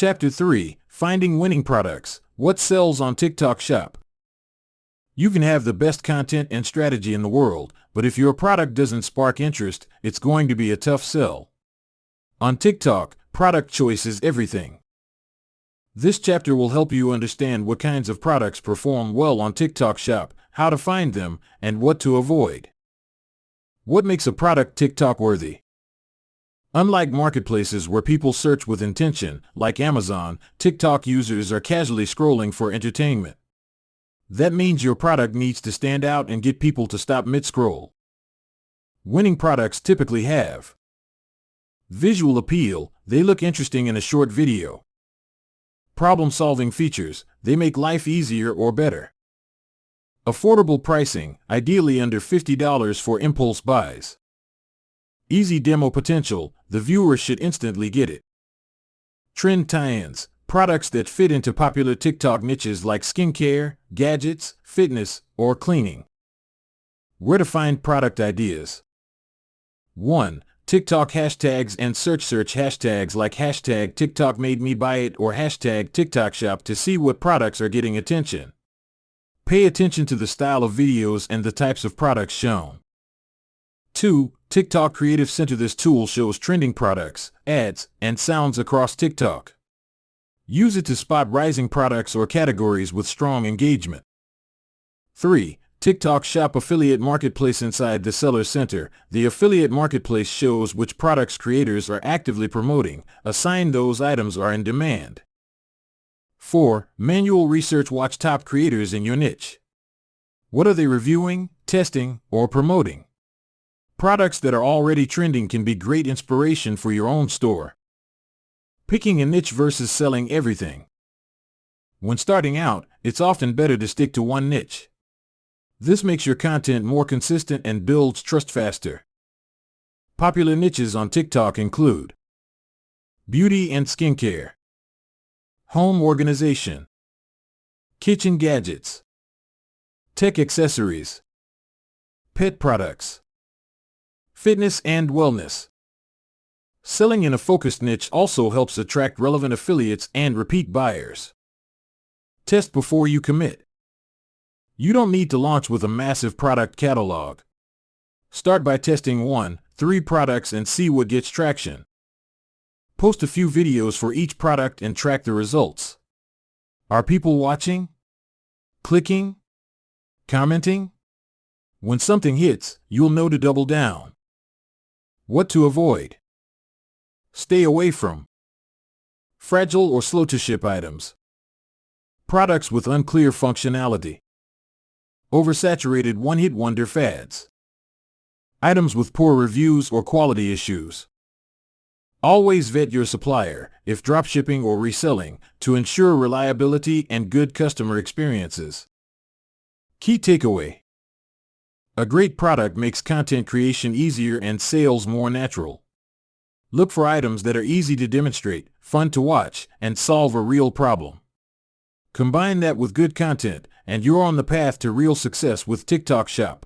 Chapter 3, Finding Winning Products. What sells on TikTok Shop? You can have the best content and strategy in the world, but if your product doesn't spark interest, it's going to be a tough sell. On TikTok, product choice is everything. This chapter will help you understand what kinds of products perform well on TikTok Shop, how to find them, and what to avoid. What makes a product TikTok worthy? Unlike marketplaces where people search with intention, like Amazon, TikTok users are casually scrolling for entertainment. That means your product needs to stand out and get people to stop mid-scroll. Winning products typically have visual appeal, they look interesting in a short video. Problem-solving features, they make life easier or better. Affordable pricing, ideally under $50 for impulse buys. Easy demo potential, the viewer should instantly get it. Trend tie-ins, products that fit into popular TikTok niches like skincare, gadgets, fitness, or cleaning. Where to find product ideas? 1. TikTok hashtags and search hashtags like hashtag TikTok made me buy it or hashtag TikTok shop to see what products are getting attention. Pay attention to the style of videos and the types of products shown. 2. TikTok Creative Center. This tool shows trending products, ads, and sounds across TikTok. Use it to spot rising products or categories with strong engagement. 3. TikTok Shop Affiliate Marketplace. Inside the Seller Center, the affiliate marketplace shows which products creators are actively promoting. Assign those items are in demand. 4. Manual research. Watch top creators in your niche. What are they reviewing, testing, or promoting? Products that are already trending can be great inspiration for your own store. Picking a niche versus selling everything. When starting out, it's often better to stick to one niche. This makes your content more consistent and builds trust faster. Popular niches on TikTok include beauty and skincare, home organization, kitchen gadgets, tech accessories, pet products, fitness and wellness. Selling in a focused niche also helps attract relevant affiliates and repeat buyers. Test before you commit. You don't need to launch with a massive product catalog. Start by testing 1-3 products and see what gets traction. Post a few videos for each product and track the results. Are people watching? Clicking? Commenting? When something hits, you'll know to double down. What to avoid? Stay away from fragile or slow to ship items. Products with unclear functionality. Oversaturated one-hit wonder fads. Items with poor reviews or quality issues. Always vet your supplier, if dropshipping or reselling, to ensure reliability and good customer experiences. Key takeaway. A great product makes content creation easier and sales more natural. Look for items that are easy to demonstrate, fun to watch, and solve a real problem. Combine that with good content, and you're on the path to real success with TikTok Shop.